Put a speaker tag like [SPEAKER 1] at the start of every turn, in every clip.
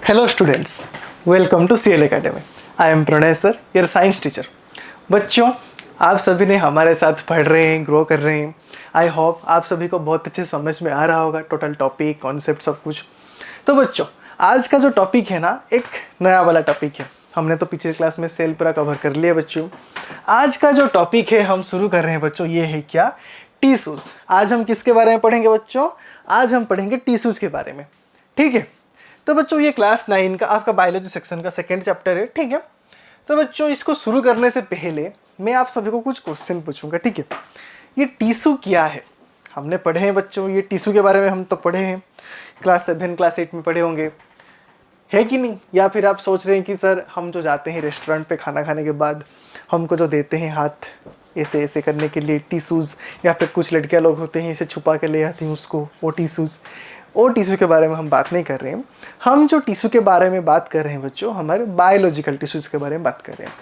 [SPEAKER 1] Hello students, welcome to CL academy. I am Pranay sir, your science teacher. बच्चों, आप सभी ने हमारे साथ पढ़ रहे हैं, ग्रो कर रहे हैं। आई होप आप सभी को बहुत अच्छे समझ में आ रहा होगा, टोटल टॉपिक, कॉन्सेप्ट, सब कुछ। तो बच्चों, आज का जो टॉपिक है ना, एक नया वाला टॉपिक है। हमने तो पिछले क्लास में सेल पूरा कवर कर लिया बच्चों। आज का जो टॉपिक है हम शुरू कर रहे हैं बच्चों, ये है क्या? टिश्यूज। आज हम किसके बारे में पढ़ेंगे बच्चों? आज हम पढ़ेंगे टिश्यूज के बारे में। ठीक है। तो बच्चों, ये क्लास 9 का आपका बायोलॉजी सेक्शन का सेकंड चैप्टर है। ठीक है। तो बच्चों, इसको शुरू करने से पहले मैं आप सभी को कुछ क्वेश्चन पूछूंगा। ठीक है। ये टिश्यू क्या है? हमने पढ़े हैं बच्चों, ये टिश्यू के बारे में हम तो पढ़े हैं, क्लास 7 क्लास 8 में पढ़े होंगे, है कि नहीं? या फिर आप सोच रहे हैं कि सर, हम जो जाते हैं रेस्टोरेंट पे खाना खाने के बाद, हमको जो देते हैं हाथ ऐसे ऐसे करने के लिए टिश्यूज़, या फिर कुछ लड़कियां लोग होते हैं इसे छुपा के ले आती हैं उसको, वो टिश्यू के बारे में हम बात नहीं कर रहे हैं। हम जो टिश्यू के बारे में बात कर रहे हैं बच्चों, हमारे बायोलॉजिकल टिश्यूज़ के बारे में बात कर रहे हैं।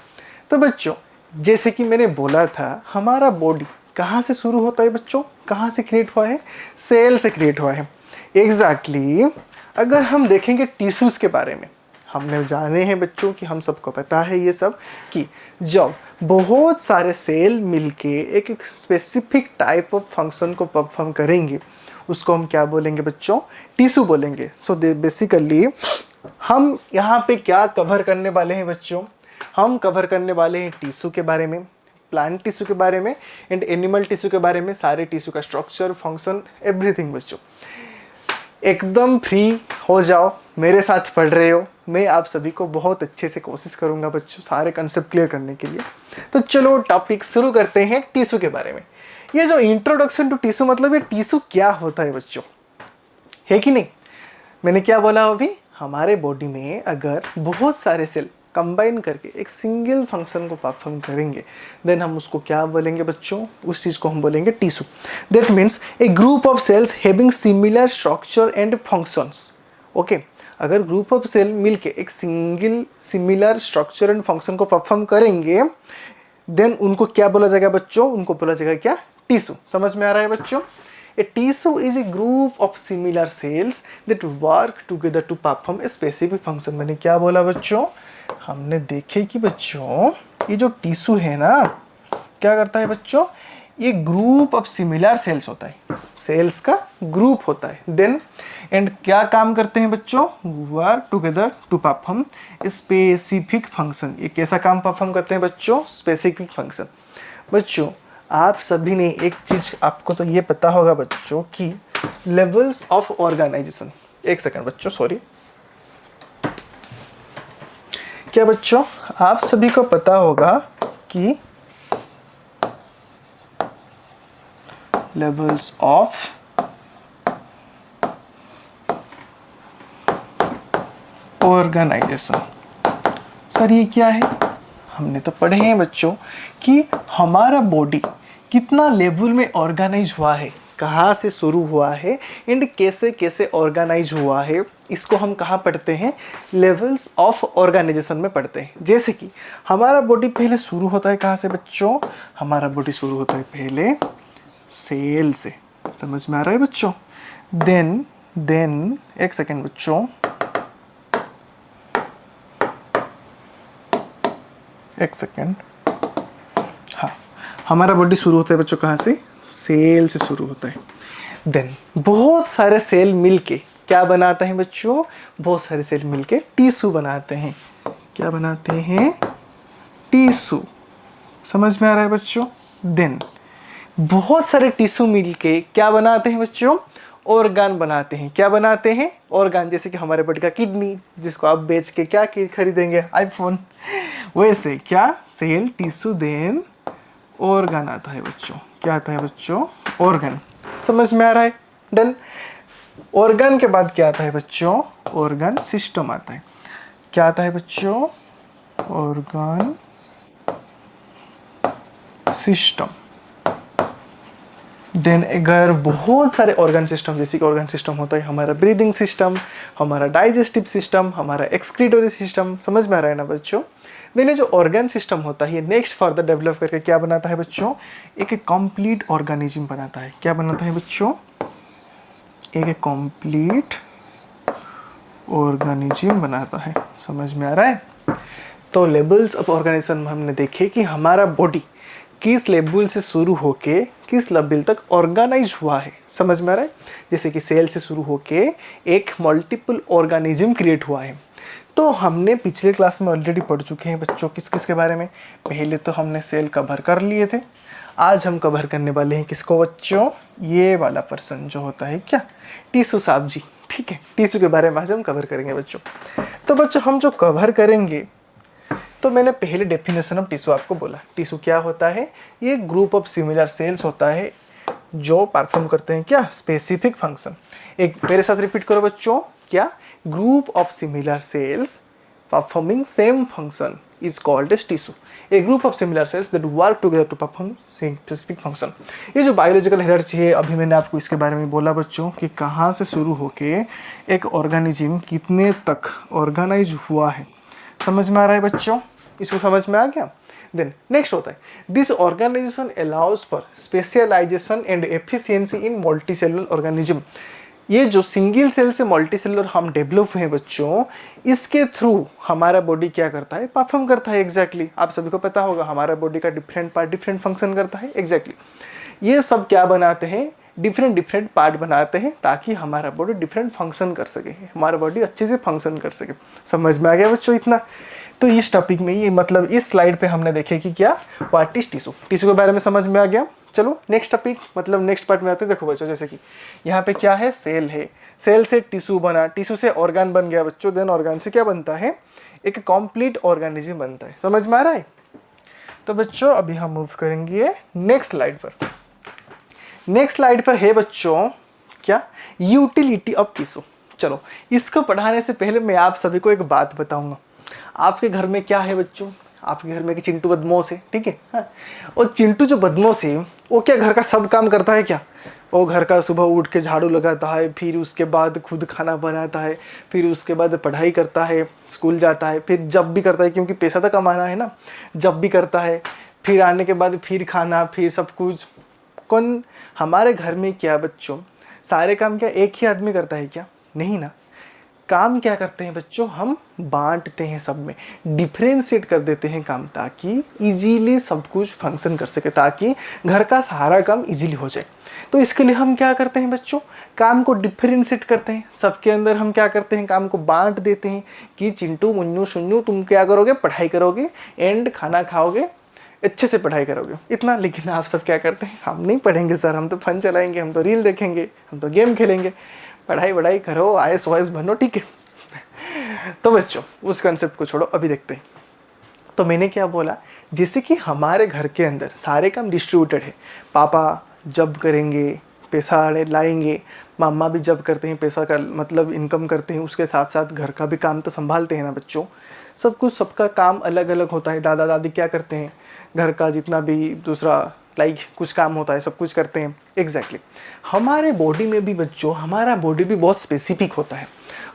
[SPEAKER 1] तो बच्चों, जैसे कि मैंने बोला था, हमारा बॉडी कहाँ से शुरू होता है बच्चों? कहाँ से क्रिएट हुआ है? सेल से क्रिएट हुआ है। एग्जैक्टली। अगर हम देखेंगे टिश्यूज़ के बारे में, हमने जाने हैं बच्चों कि हम सबको पता है ये सब, कि जब बहुत सारे सेल मिलके एक स्पेसिफिक टाइप ऑफ फंक्शन को परफॉर्म करेंगे, उसको हम क्या बोलेंगे बच्चों? टिश्यू बोलेंगे। सो बेसिकली हम यहाँ पे क्या कवर करने वाले हैं बच्चों? हम कवर करने वाले हैं टिश्यू के बारे में, प्लांट टिश्यू के बारे में एंड एनिमल टिश्यू के बारे में, सारे टिश्यू का स्ट्रक्चर, फंक्शन, एवरीथिंग बच्चों। एकदम फ्री हो जाओ, मेरे साथ पढ़ रहे हो। मैं आप सभी को बहुत अच्छे से कोशिश करूंगा बच्चों सारे कंसेप्ट क्लियर करने के लिए। तो चलो टॉपिक शुरू करते हैं टिश्यू के बारे में। ये जो इंट्रोडक्शन टू टिश्यू, मतलब ये टिश्यू क्या होता है बच्चों, है कि नहीं? मैंने क्या बोला अभी? हमारे बॉडी में अगर बहुत सारे सेल कंबाइन करके एक सिंगल फंक्शन को परफॉर्म करेंगे, देन हम उसको क्या बोलेंगे बच्चों? उस चीज़ को हम बोलेंगे tissue. That means A group of sales having similar structure and functions. Okay, अगर ग्रुप ऑफ सेल मिलके एक single similar structure and function को परफॉर्म करेंगे, देन उनको क्या बोला जाएगा बच्चों? उनको बोला जाएगा क्या? टिश्यू। समझ में आ रहा है बच्चों? A tissue is a group of similar cells that work together to perform a specific function। मैंने क्या बोला बच्चों? हमने देखे कि बच्चों, ये जो टिश्यू है ना, क्या करता है बच्चों? ये ग्रुप ऑफ सिमिलर सेल्स होता है, सेल्स का ग्रुप होता है। देन एंड क्या काम करते हैं बच्चों? Work together to perform specific function. ये कैसा काम परफॉर्म करते हैं बच्चों? Specific function. बच्चों, आप सभी ने एक चीज, आपको तो ये पता होगा बच्चों कि लेवल्स ऑफ ऑर्गेनाइजेशन। एक सेकंड बच्चों, सॉरी। क्या बच्चों, आप सभी को पता होगा कि लेवल्स ऑफ ऑर्गेनाइजेशन, सर ये क्या है? हमने तो पढ़े हैं बच्चों कि हमारा बॉडी कितना लेवल में ऑर्गेनाइज हुआ है, कहाँ से शुरू हुआ है एंड कैसे कैसे ऑर्गेनाइज हुआ है। इसको हम कहाँ पढ़ते हैं? लेवल्स ऑफ ऑर्गेनाइजेशन में पढ़ते हैं। जैसे कि हमारा बॉडी पहले शुरू होता है कहाँ से बच्चों? हमारा बॉडी शुरू होता है पहले सेल से। समझ में आ रहा है बच्चों? देन एक सेकेंड बच्चों, एक सेकेंड। हाँ, हमारा बॉडी शुरू होता है बच्चों कहाँ से? सेल से शुरू होता है। देन बहुत सारे सेल मिलके क्या बनाते हैं बच्चों? बहुत सारे सेल मिलके टिश्यू बनाते हैं। क्या बनाते हैं? टिश्यू। समझ में आ रहा है बच्चों? देन बहुत सारे टिश्यू मिलके क्या बनाते हैं बच्चों? ऑर्गन बनाते हैं। क्या बनाते हैं? ऑर्गन। जैसे कि हमारे बॉडी का किडनी, जिसको आप बेच के क्या खरीदेंगे? आईफोन। वैसे क्या? सेल, टिश्यू, देन ऑर्गन आता है बच्चों। क्या आता है बच्चों? ऑर्गन। समझ में आ रहा है? डन। ऑर्गन के बाद क्या आता है बच्चों? ऑर्गन सिस्टम आता है। क्या आता है बच्चों? Organ system. देन अगर बहुत सारे ऑर्गन सिस्टम, जैसे कि ऑर्गन सिस्टम होता है हमारा ब्रीदिंग सिस्टम, हमारा डाइजेस्टिव सिस्टम, हमारा एक्सक्रीटोरी सिस्टम। समझ में आ रहा है ना बच्चों? देन जो ऑर्गन सिस्टम होता है, नेक्स्ट फर्दर डेवलप करके क्या बनाता है बच्चों? एक कंप्लीट ऑर्गेनिज्म बनाता है। क्या बनाता है बच्चों? एक कंप्लीट ऑर्गेनिज्म बनाता है। समझ में आ रहा है? तो लेवल्स ऑफ ऑर्गेनिज्म हमने देखे कि हमारा बॉडी किस लेवल से शुरू होके किस लेवल तक ऑर्गेनाइज हुआ है। समझ में आ रहा है? जैसे कि सेल से शुरू होके एक मल्टीपल ऑर्गेनिज्म क्रिएट हुआ है। तो हमने पिछले क्लास में ऑलरेडी पढ़ चुके हैं बच्चों किस किस के बारे में। पहले तो हमने सेल कवर कर लिए थे। आज हम कवर करने वाले हैं किसको बच्चों? ये वाला पर्सन जो होता है क्या, टिश्यू साहब जी। ठीक है, टिश्यू के बारे में आज हम कवर करेंगे बच्चों। तो बच्चों हम जो कवर करेंगे, तो मैंने पहले डेफिनेशन ऑफ टिश्यू आपको बोला। टिश्यू क्या होता है? ये ग्रुप ऑफ सिमिलर सेल्स होता है जो परफॉर्म करते हैं क्या, स्पेसिफिक फंक्शन। एक मेरे साथ रिपीट करो बच्चों, क्या? Group of similar sales performing same function is called as tissue. A group of similar cells that work together to perform specific function. ये जो बायोलॉजिकल हायरार्ची है, अभी मैंने आपको इसके बारे में बोला बच्चों कि कहाँ से शुरू होके एक ऑर्गेनिज्म कितने तक ऑर्गेनाइज हुआ है। समझ में आ रहा है बच्चों? इसको समझ में आ गया? देन नेक्स्ट होता है this organization allows for specialization and efficiency in multicellular organism. ये जो सिंगल सेल से मल्टी सेलुलर हम डेवलप हुए बच्चों, इसके थ्रू हमारा बॉडी क्या करता है, परफॉर्म करता है। एग्जैक्टली आप सभी को पता होगा हमारा बॉडी का डिफरेंट पार्ट डिफरेंट फंक्शन करता है। एग्जैक्टली ये सब क्या बनाते हैं, डिफरेंट पार्ट बनाते हैं ताकि हमारा बॉडी डिफरेंट फंक्शन कर सके, हमारा बॉडी अच्छे से फंक्शन कर सके। समझ में आ गया बच्चों इतना? तो इस टॉपिक में ये मतलब इस स्लाइड पे हमने देखे कि क्या, व्हाट इज टिश्यू। टिश्यू के बारे में समझ में आ गया। चलो नेक्स्ट टॉपिक मतलब नेक्स्ट पार्ट में आते हैं। देखो बच्चों, जैसे कि यहाँ पे क्या है, सेल है, सेल से टिश्यू बना, टिश्यू से ऑर्गन बन गया बच्चों, देन ऑर्गन से क्या बनता है, एक कंप्लीट ऑर्गेनिज्म बनता है। समझ में आ रहा है? तो बच्चों अभी हम मूव करेंगे नेक्स्ट स्लाइड पर। नेक्स्ट स्लाइड पर है बच्चों क्या, यूटिलिटी ऑफ टिश्यू। चलो इसको पढ़ाने से पहले मैं आप सभी को एक बात बताऊंगा। आपके घर में क्या है बच्चों, आपके घर में कि चिंटू बदमाश है, ठीक है। हाँ, और चिंटू जो बदमाश है वो क्या घर का सब काम करता है क्या? वो घर का सुबह उठ के झाड़ू लगाता है, फिर उसके बाद खुद खाना बनाता है, फिर उसके बाद पढ़ाई करता है, स्कूल जाता है, फिर जब भी करता है क्योंकि पैसा तो कमाना है ना, जब भी करता है, फिर आने के बाद फिर खाना, फिर सब कुछ। कौन हमारे घर में क्या बच्चों सारे काम क्या एक ही आदमी करता है क्या? नहीं ना। काम क्या करते हैं बच्चों, हम बांटते हैं, सब में डिफरेंशिएट कर देते हैं काम ताकि इजीली सब कुछ फंक्शन कर सके, ताकि घर का सारा काम इजीली हो जाए। तो इसके लिए हम क्या करते हैं बच्चों, काम को डिफरेंशिएट करते हैं। सबके अंदर हम क्या करते हैं, काम को बांट देते हैं कि चिंटू मुन्नू सुन्नू तुम क्या करोगे, पढ़ाई करोगे एंड खाना खाओगे, अच्छे से पढ़ाई करोगे, इतना। लेकिन आप सब क्या करते हैं, हम नहीं पढ़ेंगे सर, हम तो फन चलाएंगे, हम तो रील देखेंगे, हम तो गेम खेलेंगे। पढ़ाई वढ़ाई करो, आईएएस वाईएएस बनो, ठीक है। तो बच्चों उस कंसेप्ट को छोड़ो, अभी देखते हैं। तो मैंने क्या बोला, जैसे कि हमारे घर के अंदर सारे काम डिस्ट्रीब्यूटेड है। पापा जब करेंगे पैसा लाएंगे, मामा भी जब करते हैं पैसा का मतलब इनकम करते हैं, उसके साथ साथ घर का भी काम तो संभालते हैं ना बच्चों। सब कुछ सबका काम अलग अलग होता है। दादा दादी क्या करते हैं, घर का जितना भी दूसरा कुछ काम होता है सब कुछ करते हैं। एग्जैक्टली हमारे बॉडी में भी बच्चों, हमारा बॉडी भी बहुत स्पेसिफिक होता है।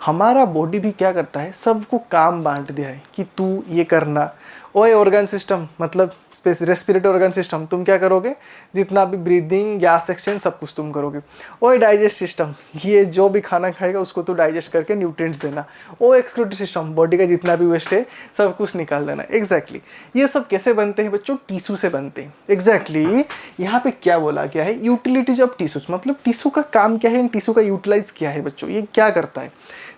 [SPEAKER 1] हमारा बॉडी भी क्या करता है, सबको काम बांट दिया है कि तू ये करना। ओए ऑर्गन सिस्टम मतलब रेस्पिरेटरी ऑर्गन सिस्टम, तुम क्या करोगे, जितना भी ब्रीदिंग गैस एक्सचेंज सब कुछ तुम करोगे। ओए डाइजेस्ट सिस्टम, ये जो भी खाना खाएगा उसको तो डाइजेस्ट करके न्यूट्रिएंट्स देना। ओ एक्सक्रीटरी सिस्टम, बॉडी का जितना भी वेस्ट है सब कुछ निकाल देना। एग्जैक्टली ये सब कैसे बनते हैं बच्चों, टिश्यू से बनते हैं। एग्जैक्टली यहाँ पे क्या बोला गया है, यूटिलिटीज ऑफ टिश्यूज, मतलब टिश्यू का काम क्या है, टिश्यू का यूटिलाइज क्या है बच्चों, ये क्या करता है।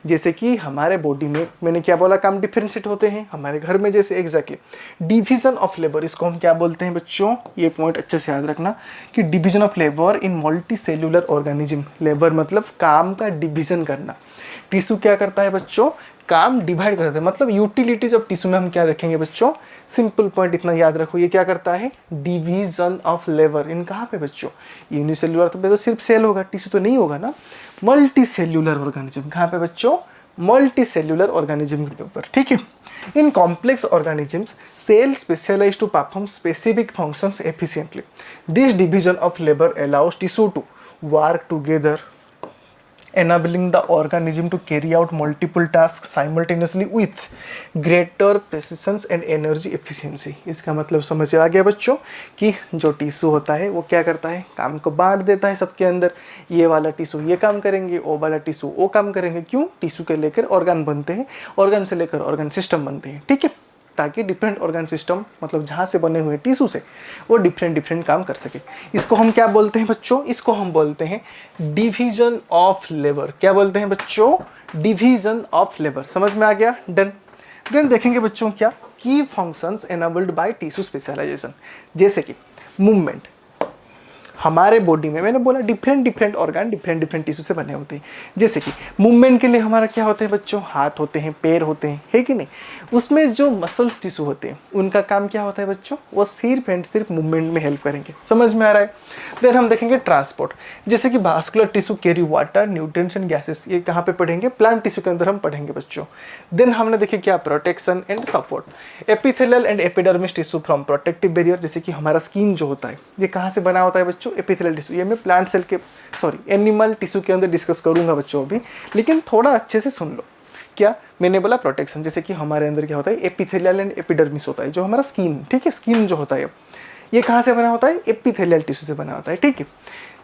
[SPEAKER 1] जैसे कि हमारे बॉडी में मैंने क्या बोला, काम डिफरेंशिएट होते हैं हमारे घर में जैसे। एग्जैक्टली डिवीजन ऑफ लेबर, इसको हम क्या बोलते हैं बच्चों, ये पॉइंट अच्छे से याद रखना कि division of labour in multi cellular organism. Labour मतलब काम का डिवीजन करना। टिश्यू क्या करता है बच्चों, काम डिवाइड करता है। मतलब यूटिलिटीज ऑफ टिश्यू में हम क्या देखेंगे बच्चों, सिंपल पॉइंट इतना याद रखो, ये क्या करता है, डिवीजन ऑफ लेबर। इन कहाँ पे बच्चों, यूनिसेल्यूलर तो सिर्फ सेल होगा, टिश्यू तो नहीं होगा ना। मल्टी सेल्यूलर ऑर्गेनिज्म, कहाँ पे बच्चों, मल्टी सेल्यूलर ऑर्गेनिज्म के ऊपर, ठीक है। In complex organisms cell specialize to perform specific functions efficiently. This division of labour allows tissue to work together enabling the organism to carry out multiple tasks simultaneously with greater precision and energy efficiency। इसका मतलब समझ आ गया बच्चों कि जो tissue होता है वो क्या करता है, काम को बांट देता है सबके अंदर। ये वाला टिश्यू ये काम करेंगे, वो वाला टिश्यू वो काम करेंगे। क्यों? टिश्यू के लेकर ऑर्गन बनते हैं, ऑर्गन से लेकर ऑर्गन सिस्टम बनते हैं, ठीक है, ताकि डिफरेंट ऑर्गन सिस्टम मतलब जहाँ से बने हुए टिश्यू से वो डिफरेंट काम कर सके। इसको हम क्या बोलते हैं बच्चों? इसको हम बोलते हैं डिवीजन ऑफ लेबर। क्या बोलते हैं बच्चों? Division of labour. समझ में आ गया? डन। देन देखेंगे बच्चों क्या की functions enabled by tissue specialization, जैसे कि मूवमेंट। हमारे बॉडी में मैंने बोला डिफरेंट ऑर्गन डिफरेंट टिश्यू से बने होते हैं। जैसे कि मूवमेंट के लिए हमारा क्या होते हैं बच्चों? हाथ होते हैं, पैर होते हैं, है कि नहीं? उसमें जो मसल्स टिश्यू होते हैं उनका काम क्या होता है बच्चों? वो सिर्फ एंड सिर्फ मूवमेंट में हेल्प करेंगे। समझ में आ रहा है? देन हम देखेंगे ट्रांसपोर्ट, जैसे कि vascular tissue carry water, nutrients and gases. ये कहाँ पे पढ़ेंगे? प्लांट टिश्यू के अंदर हम पढ़ेंगे बच्चों। देन हमने देखे क्या? Protection and support, epithelial and epidermis tissue from protective barrier. जैसे कि हमारा स्किन जो होता है ये कहाँ से बना होता है बच्चों? Epithelial tissue. ये मैं प्लांट सेल के एनिमल टिश्यू के अंदर डिस्कस करूंगा बच्चों अभी, लेकिन थोड़ा अच्छे से सुन लो। क्या मैंने बोला? प्रोटेक्शन। जैसे कि हमारे अंदर क्या होता है? एपिथेलियल एंड एपिडर्मिस होता है, जो हमारा स्किन, ठीक है, स्किन जो होता है ये कहाँ से बना होता है? एपिथेलियल टिश्यू से बना होता है, ठीक है।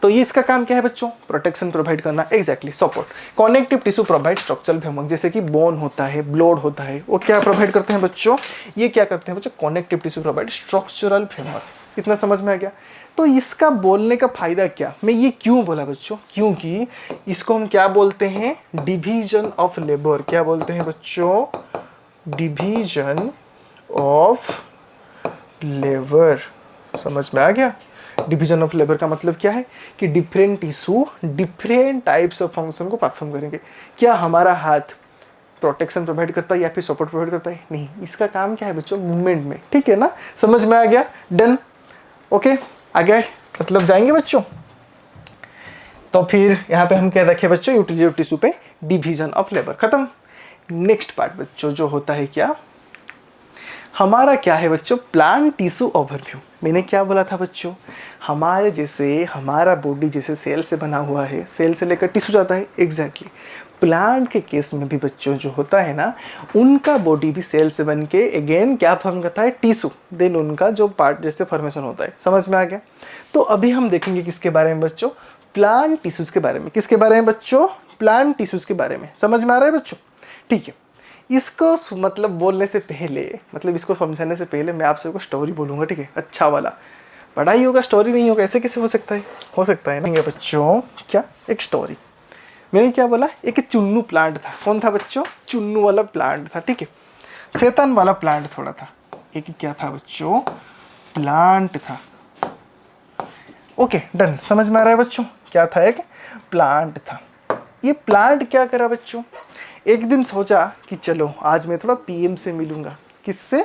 [SPEAKER 1] तो ये इसका काम क्या है बच्चों? प्रोटेक्शन प्रोवाइड करना। Exactly. Support, connective tissue provide structural framework. जैसे कि बोन होता है, ब्लड होता है, वो क्या प्रोवाइड करते हैं बच्चों? ये क्या करते हैं बच्चों? Connective tissue provide structural framework. इतना समझ में आ गया? तो इसका बोलने का फायदा क्या? मैं ये क्यों बोला बच्चों? क्योंकि इसको हम क्या बोलते हैं? Division of labour. क्या बोलते हैं बच्चों? Division of labour. समझ में आ गया? डिवीजन ऑफ लेबर का मतलब क्या है कि different tissue different types of function को परफॉर्म करेंगे। क्या हमारा हाथ प्रोटेक्शन प्रोवाइड करता है या फिर सपोर्ट प्रोवाइड करता है? नहीं, इसका काम क्या है बच्चों? मूवमेंट में, ठीक है ना? समझ में आ गया? डन। ओके, आगे मतलब जाएंगे बच्चों। तो फिर यहाँ पे हम क्या देखे बच्चों? यूटिलिटी ऑफ टिश्यू पे डिवीजन ऑफ लेबर खत्म। नेक्स्ट पार्ट बच्चों जो होता है क्या हमारा, क्या है बच्चों? Plant tissue overview. मैंने क्या बोला था बच्चों? हमारे जैसे हमारा बॉडी जैसे सेल से बना हुआ है, सेल से लेकर टिश्यू जाता है। एग्जैक्टली। प्लांट के केस में भी बच्चों जो होता है ना, उनका बॉडी भी सेल से बन के अगेन क्या फॉर्म करता है? टिश्यू। देन उनका जो पार्ट जैसे फॉर्मेशन होता है। समझ में आ गया? तो अभी हम देखेंगे किसके बारे में बच्चों? प्लांट टिश्यूज के बारे में। किसके बारे में बच्चों? प्लांट टिश्यूज के बारे में। समझ में आ रहा है बच्चों? ठीक है। इसको मतलब बोलने से पहले, मतलब इसको समझाने से पहले मैं आपसे को स्टोरी बोलूँगा, ठीक है? अच्छा वाला। पढ़ाई होगा, स्टोरी नहीं होगा, ऐसे कैसे हो सकता है? हो सकता है नहीं बच्चों। क्या? एक स्टोरी। मैंने क्या बोला? एक चुन्नू प्लांट था। कौन था बच्चों? चुन्नू वाला प्लांट था, ठीक है। शैतान वाला प्लांट थोड़ा था। एक क्या था बच्चों? प्लांट था। Okay, done. समझ में आ रहा है बच्चों? क्या था? एक प्लांट था। ये प्लांट क्या करा बच्चों? एक दिन सोचा कि चलो आज मैं थोड़ा पीएम से मिलूंगा। किससे?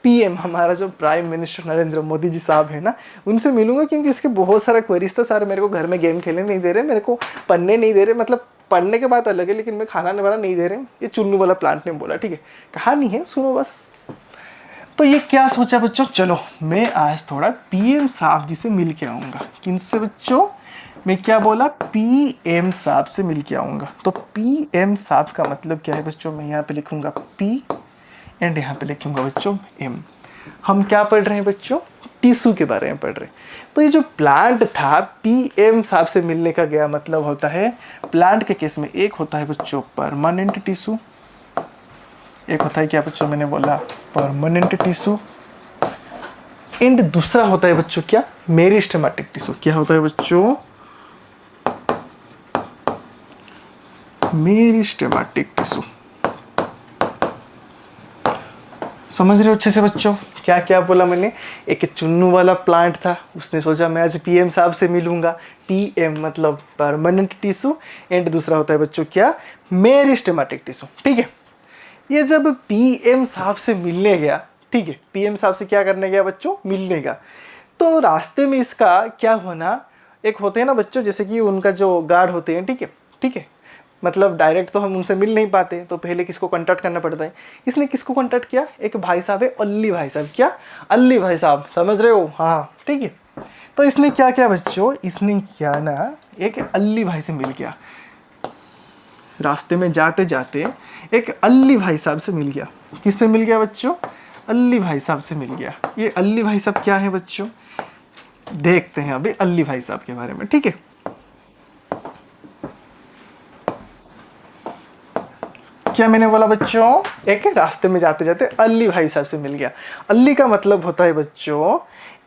[SPEAKER 1] पीएम, हमारा जो प्राइम मिनिस्टर नरेंद्र मोदी जी साहब है ना, उनसे मिलूंगा, क्योंकि इसके बहुत सारा क्वेरीज था। सारे मेरे को घर में गेम खेलने नहीं दे रहे, मेरे को पढ़ने नहीं दे रहे। मतलब पढ़ने के बात अलग है, लेकिन मैं खाना वाला नहीं दे रहे। ये चुन्नू वाला प्लांट ने बोला, ठीक है। कहानी है, सुनो बस। तो ये क्या सोचा बच्चों? चलो मैं आज थोड़ा पीएम साहब जी से मिल के आऊँगा। किनसे बच्चों? मैं क्या बोला? पीएम साहब से मिल के आऊँगा। तो पीएम साहब का मतलब क्या है बच्चों? मैं यहाँ पे लिखूँगा पी एंड यहाँ पे लिखूँगा बच्चों एम। हम क्या पढ़ रहे हैं बच्चों? टिश्यू के बारे में पढ़ रहे हैं। तो ये जो प्लांट था, पीएम साहब से मिलने का गया मतलब होता है, प्लांट के केस में एक होता है बच्चों परमानेंट टिश्यू, एक होता है क्या बच्चों? मैंने बोला परमानेंट टिश्यू, एंड दूसरा होता है बच्चों क्या? Meristematic tissue. क्या होता है बच्चों? Meristematic tissue. समझ रहे हो अच्छे से बच्चों? क्या क्या बोला मैंने? एक चुन्नू वाला प्लांट था, उसने सोचा मैं आज पीएम साहब से मिलूंगा। पीएम मतलब परमानेंट टिश्यू, एंड दूसरा होता है बच्चों क्या? मेरिस्टेमेटिक टिश्यू, ठीक है। ये जब पीएम साहब से मिलने गया, ठीक है, पीएम साहब से क्या करने गया बच्चों? मिलने का। तो रास्ते में इसका क्या हुआ ना, एक होते हैं ना बच्चों, जैसे कि उनका जो गार्ड होते हैं, ठीक है, ठीक है, मतलब डायरेक्ट तो हम उनसे मिल नहीं पाते, तो पहले किसको कांटेक्ट करना पड़ता है। इसने किसको कांटेक्ट किया? एक भाई साहब है, अल्ली भाई साहब। क्या? अल्ली भाई साहब, समझ रहे हो? हाँ, ठीक है। तो इसने क्या किया बच्चों? इसने क्या ना, एक अल्ली भाई से मिल गया। रास्ते में जाते जाते एक अल्ली भाई साहब से मिल गया। किससे मिल गया बच्चों? अल्ली भाई साहब से मिल गया। ये अल्ली भाई साहब क्या है बच्चों? देखते हैं अभी अल्ली भाई साहब के बारे में, ठीक है। क्या मैंने बोला बच्चों? एक रास्ते में जाते जाते अल्ली भाई साहब से मिल गया। अल्ली का मतलब होता है बच्चों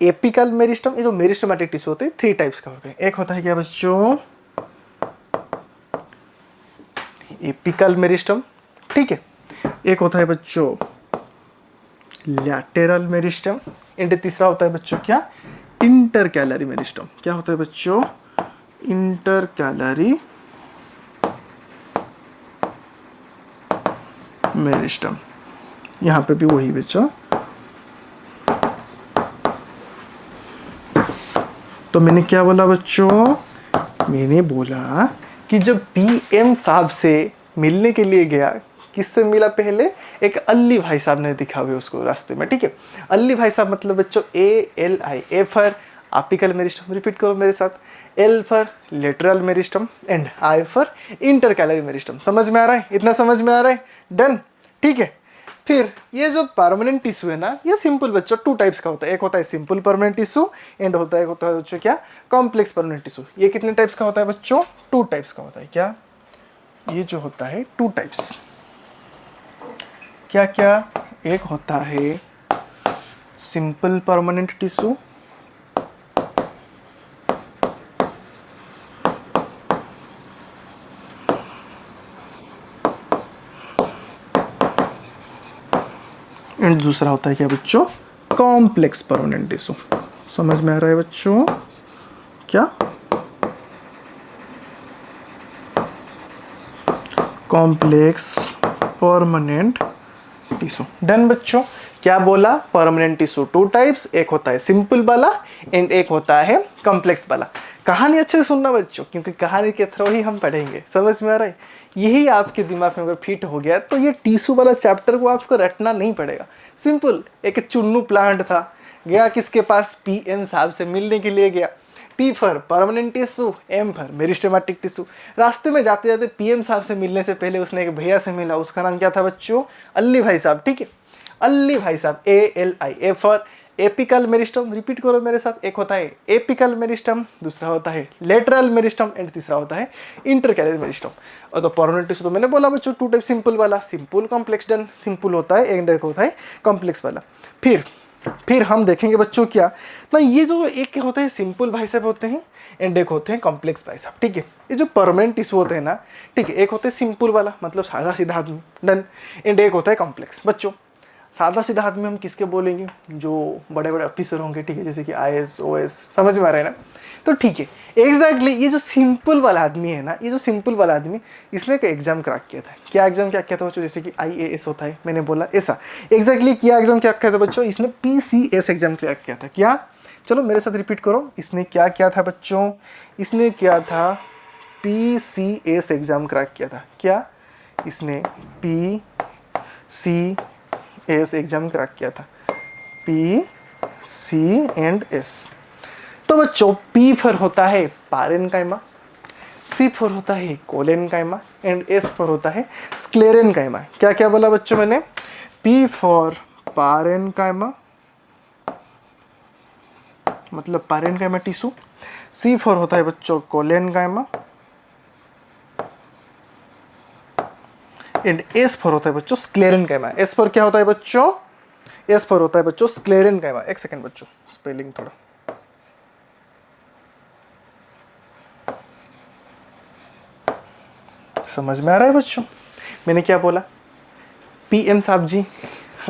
[SPEAKER 1] एपिकल मेरिस्टम। ये जो मेरिस्टमेटिक टिश्यू होते हैं 3 टाइप्स का होते हैं। एक होता है क्या बच्चों? एपिकल मेरिस्टम, ठीक है। एक होता है बच्चों लैटेरल मेरिस्टम एंड तीसरा होता है बच्चों क्या? Intercalary meristem. क्या होता है बच्चों? Intercalary meristem. यहां पे भी वही बच्चों। तो मैंने क्या बोला बच्चों? मैंने बोला कि जब पीएम साहब से मिलने के लिए गया, किससे मिला पहले? एक अल्ली भाई साहब ने दिखा हुए उसको रास्ते में, ठीक है। अल्ली भाई साहब मतलब बच्चों ALI, A for apical meristem, repeat करो मेरे साथ, L for lateral meristem and I for intercalary meristem. समझ में आ रहा है? इतना समझ में आ रहा है? डन, ठीक है। फिर ये जो परमानेंट टिश्यू है ना, ये सिंपल बच्चों 2 टाइप्स का होता है। एक होता है सिंपल परमानेंट टिश्यू एंड होता है बच्चों क्या? Complex permanent tissue. ये कितने टाइप्स का होता है बच्चों? 2 टाइप्स का होता है। क्या? ये जो होता है 2 टाइप्स। क्या क्या? एक होता है सिंपल परमानेंट टिश्यू एंड दूसरा होता है क्या बच्चों? Complex permanent tissue. समझ में आ रहा है बच्चों? क्या? Complex permanent tissue. डन बच्चों। क्या बोला? Permanent tissue 2 types. एक होता है सिंपल वाला एंड एक होता है कॉम्प्लेक्स वाला। कहानी अच्छे से सुनना बच्चों, क्योंकि कहानी के थ्रू ही हम पढ़ेंगे। समझ में आ रहा है? यही आपके दिमाग में अगर फिट हो गया तो ये टिश्यू वाला चैप्टर को आपको रटना नहीं पड़ेगा। सिंपल, एक चुन्नू प्लांट था, गया किसके पास? पीएम साहब से मिलने के लिए गया। P for permanent tissue, M for meristematic tissue. रास्ते में जाते जाते पीएम साहब से मिलने से पहले उसने एक भैया से मिला, उसका नाम क्या था बच्चों? अल्ली भाई साहब, ठीक है। अल्ली भाई साहब, ALI, A for apical meristem, repeat करो मेरे साथ। एक होता है एपिकल मेरिस्टम, दूसरा होता है लेटरल मेरिस्टम एंड तीसरा होता है इंटरकैलरी मेरिस्टम। और तो परमानेंट टिश्यू तो मैंने बोला बच्चों 2 टाइप, सिंपल वाला, सिंपल कॉम्प्लेक्स। डन, सिंपल होता है एंड एक होता है कॉम्प्लेक्स वाला। फिर हम देखेंगे बच्चों क्या ना, ये जो एक होते हैं सिंपल भाई साहब होते हैं एंड एक होते हैं कॉम्प्लेक्स भाई साहब, ठीक है। ये जो परमानेंट टिश्यू होते हैं ना, ठीक है, एक होते हैं सिंपल वाला मतलब सादा सीधा आदमी, डन, एंड एक होता है कॉम्प्लेक्स। बच्चों सादा सीधा आदमी हम किसके बोलेंगे? जो बड़े बड़े ऑफिसर होंगे, ठीक है, जैसे कि IAS OS। समझ में आ रहा है ना? तो ठीक है, एग्जैक्टली ये जो सिंपल वाला आदमी है ना, ये जो सिंपल वाला आदमी, इसने एक एग्जाम क्रैक किया था। क्या एग्जाम क्या किया था बच्चों? जैसे कि IAS होता है, मैंने बोला ऐसा। एग्जैक्टली क्या एग्जाम क्या किया था बच्चों? इसने PCS एग्जाम क्रैक किया था। क्या? चलो मेरे साथ रिपीट करो। इसने क्या किया था बच्चों? इसने किया था PCS एग्जाम क्रैक किया था। क्या? इसने PCS एग्जाम क्रैक किया था। PCS। तो बच्चों P फॉर होता है पारेन्काइमा, C फॉर होता है कोलेनकाइमा एंड S फॉर होता है स्क्लेरेनकाइमा। क्या क्या बोला बच्चों मैंने? P फॉर पारेन्काइमा मतलब पारेन्काइमा टिश्यू, C फॉर होता है बच्चों कोलेनकाइमा एंड S फॉर होता है बच्चों स्क्लेरेनकाइमा। S फॉर क्या होता है बच्चों? S फॉर होता है बच्चों स्क्लेरेनकाइमा। एक सेकंड बच्चों, स्पेलिंग थोड़ा। समझ में आ रहा है बच्चों? मैंने क्या बोला? पीएम साहब जी,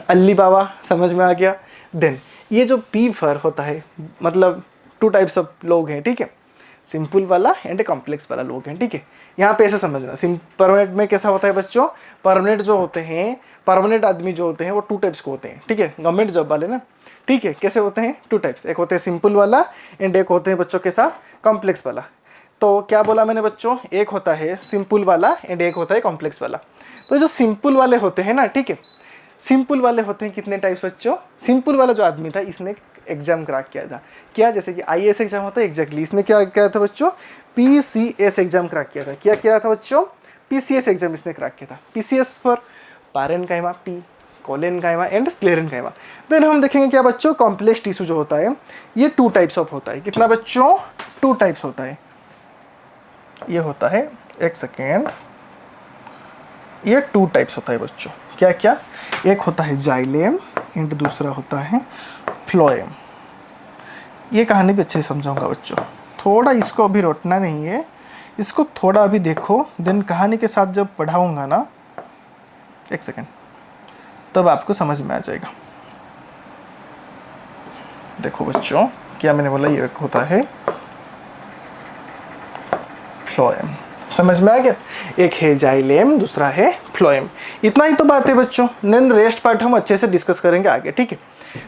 [SPEAKER 1] अल्ली बाबा, समझ में आ गया? देन ये जो P फॉर होता है मतलब 2 टाइप्स ऑफ लोग हैं, ठीक है, सिंपल वाला एंड कॉम्प्लेक्स वाला लोग हैं, ठीक है। यहाँ पे ऐसे समझना, परमानेंट में कैसा होता है बच्चों? परमानेंट जो होते हैं, परमानेंट आदमी जो होते हैं वो 2 टाइप्स के होते हैं, ठीक है, गवर्नमेंट जॉब वाले ना, ठीक है। कैसे होते हैं? 2 टाइप्स, एक होते हैं सिंपल वाला एंड एक होते हैं बच्चों कैसा? कॉम्प्लेक्स वाला। तो क्या बोला मैंने बच्चों? एक होता है सिंपल वाला एंड एक होता है कॉम्प्लेक्स वाला। तो जो सिंपल वाले होते हैं ना, ठीक है, सिंपल वाले होते हैं कितने टाइप्स बच्चों? सिंपल वाला जो आदमी था इसने एग्जाम क्रैक किया था। क्या? जैसे कि IAS एग्जाम होता है, एग्जैक्टली इसने क्या किया था बच्चों? PCS एग्जाम क्रैक किया था। क्या किया था बच्चों? PCS एग्जाम इसने क्रैक किया था। PCS for parenchyma, P collenchyma and sclerenchyma. Then हम देखेंगे क्या बच्चों, कॉम्प्लेक्स टिश्यू जो होता है ये 2 टाइप्स ऑफ होता है। कितना बच्चों, 2 टाइप्स होता है। ये होता है, एक सेकेंड, ये 2 टाइप्स होता है बच्चों। क्या क्या, एक होता है जाइलेम एंड दूसरा होता है फ्लोएम। ये कहानी भी अच्छे से समझाऊंगा बच्चों, थोड़ा इसको अभी रोटना नहीं है, इसको थोड़ा अभी देखो, देन कहानी के साथ जब पढ़ाऊंगा ना, एक सेकेंड, तब आपको समझ में आ जाएगा। देखो बच्चों, क्या मैंने बोला, ये होता है फ्लोएम। समझ में आ गया, एक है जाइलेम, दूसरा है फ्लोएम। इतना ही तो बात है बच्चों, देन रेस्ट पार्ट हम अच्छे से डिस्कस करेंगे आगे, ठीक है।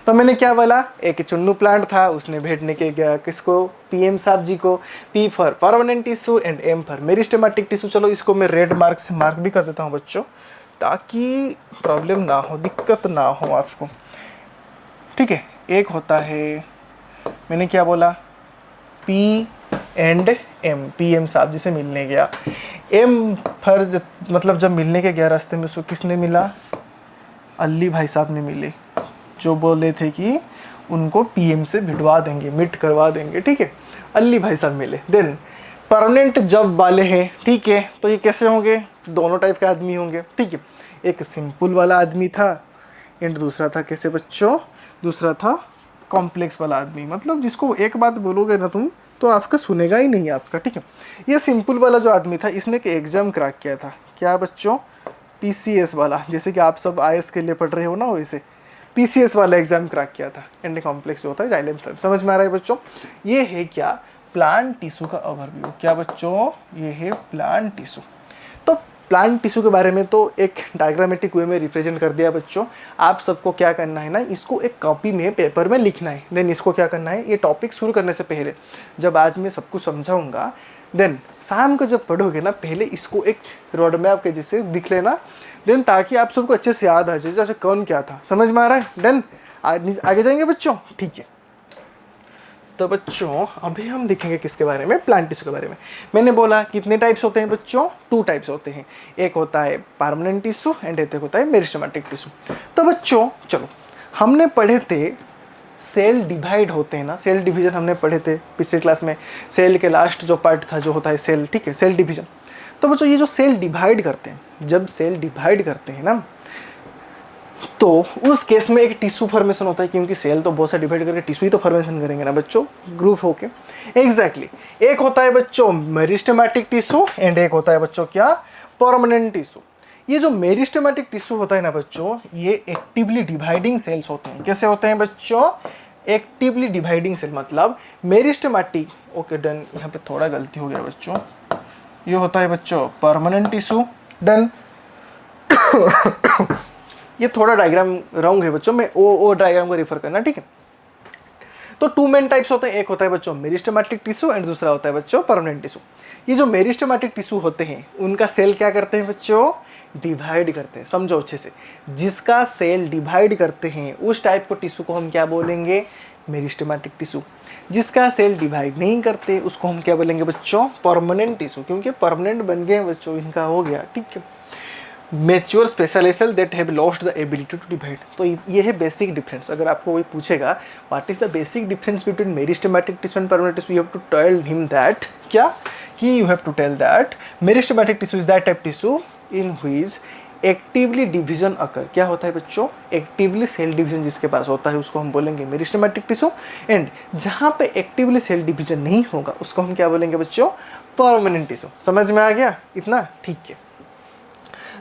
[SPEAKER 1] तो मैंने क्या बोला, एक चुन्नू प्लांट था, उसने भेजने के गया किसको, PM साहब जी को। P for permanent tissue and M for meristematic tissue. चलो इसको मैं रेड मार्क से मार्क भी कर देता हूँ बच्चों, ताकि प्रॉब्लम ना हो, दिक्कत ना हो आपको, ठीक है। एक होता है, मैंने क्या बोला, P एंड M, PM साहब जी से मिलने गया। M फर मतलब जब मिलने के गया रास्ते में उसको किसने मिला, अली भाई साहब ने मिले, जो बोले थे कि उनको PM से भिड़वा देंगे, मीट करवा देंगे, ठीक है। अली भाई साहब मिले। देन परमानेंट जब वाले हैं, ठीक है, तो ये कैसे होंगे, दोनों टाइप के आदमी होंगे, ठीक है। एक सिंपल वाला आदमी था एंड दूसरा था कैसे बच्चों, दूसरा था कॉम्प्लेक्स वाला आदमी। मतलब जिसको एक बात बोलोगे ना तुम तो आपका सुनेगा ही नहीं आपका, ठीक है। ये सिंपल वाला जो आदमी था, इसने एक एग्जाम क्रैक किया था, क्या बच्चों, PCS वाला, जैसे कि आप सब IS के लिए पढ़ रहे हो ना, वैसे PCS वाला एग्जाम क्रैक किया था। एंड कॉम्प्लेक्स होता है जाइलेम फ्लोएम। समझ में आ रहा है बच्चों, ये है क्या, प्लांट टिश्यू का ओवरव्यू। क्या बच्चों, ये है प्लांट टिश्यू। तो प्लांट टिश्यू के बारे में तो एक डायग्रामेटिक वे में रिप्रेजेंट कर दिया बच्चों। आप सबको क्या करना है ना, इसको एक कॉपी में, पेपर में लिखना है। देन इसको क्या करना है, ये टॉपिक शुरू करने से पहले, जब आज मैं सब कुछ समझाऊंगा, देन शाम को जब पढ़ोगे ना, पहले इसको एक रोड मैप के जैसे दिख लेना, देन ताकि आप सबको अच्छे से याद आ जाए जैसे कौन क्या था। समझ में आ रहा है, देन आगे जाएंगे बच्चों, ठीक है। तो बच्चों अभी हम देखेंगे किसके बारे में, प्लांट टिश्यू के बारे में। मैंने बोला कितने टाइप्स होते हैं बच्चों, 2 टाइप्स होते हैं। एक होता है परमानेंट टिश्यू एंड एक होता है मेरिस्टेमेटिक टिश्यू। तो बच्चों चलो, हमने पढ़े थे सेल डिवाइड होते हैं ना, सेल डिवीजन हमने पढ़े थे पिछले क्लास में। सेल के लास्ट जो पार्ट था जो होता है सेल, ठीक है, सेल डिवीजन। तो बच्चों ये जो सेल डिवाइड करते हैं, जब सेल डिवाइड करते हैं ना, तो उस केस में एक टिश्यू फॉर्मेशन होता है, क्योंकि सेल तो बहुत सा डिवाइड करके टिश्यू ही तो फॉर्मेशन करेंगे ना बच्चों, ग्रुप होके। एग्जैक्टली, एक होता है बच्चों मेरिस्टेमेटिक टिश्यू एंड एक होता है बच्चों क्या, परमानेंट टिश्यू। ये जो मेरिस्टेमेटिक टिश्यू होता है ना बच्चों, ये एक्टिवली डिवाइडिंग सेल्स होते हैं। कैसे होते हैं बच्चों, एक्टिवली डिवाइडिंग सेल। मतलब मेरिस्टेमेटिक, ओके डन, यहाँ पे थोड़ा गलती हो गया बच्चों, ये होता है बच्चों परमानेंट टिश्यू, डन। ये थोड़ा डायग्राम रॉन्ग है बच्चों, मैं वो डायग्राम को रेफर करना, ठीक है। तो 2 मेन टाइप्स होते हैं, एक होता है बच्चों मेरिस्टेमेटिक टिश्यू एंड दूसरा होता है बच्चों परमानेंट टिश्यू। ये जो मेरिस्टेमेटिक टिश्यू होते हैं, उनका सेल क्या करते हैं बच्चों, डिवाइड करते हैं। समझो अच्छे से, जिसका सेल डिवाइड करते हैं उस टाइप को टिश्यू को हम क्या बोलेंगे, मेरिस्टेमेटिक टिश्यू। जिसका सेल डिवाइड नहीं करते उसको हम क्या बोलेंगे बच्चों, परमानेंट टिश्यू। क्योंकि परमानेंट बन गए बच्चों, इनका हो गया, ठीक है। Mature special cell that have lost the ability to divide. तो ये है बेसिक डिफरेंस। अगर आपको कोई पूछेगा what is the basic difference between meristematic tissue and permanent tissue, you have to tell him that, क्या कि you have to tell that meristematic tissue is that type tissue in which actively division occur. क्या होता है बच्चों, actively cell division जिसके पास होता है उसको हम बोलेंगे मेरिस्टेमेटिक टिश्यू। एंड जहाँ पे एक्टिवली सेल डिवीजन नहीं होगा उसको हम क्या बोलेंगे बच्चों, परमानेंट टिश्यू। समझ में आ गया इतना, ठीक है।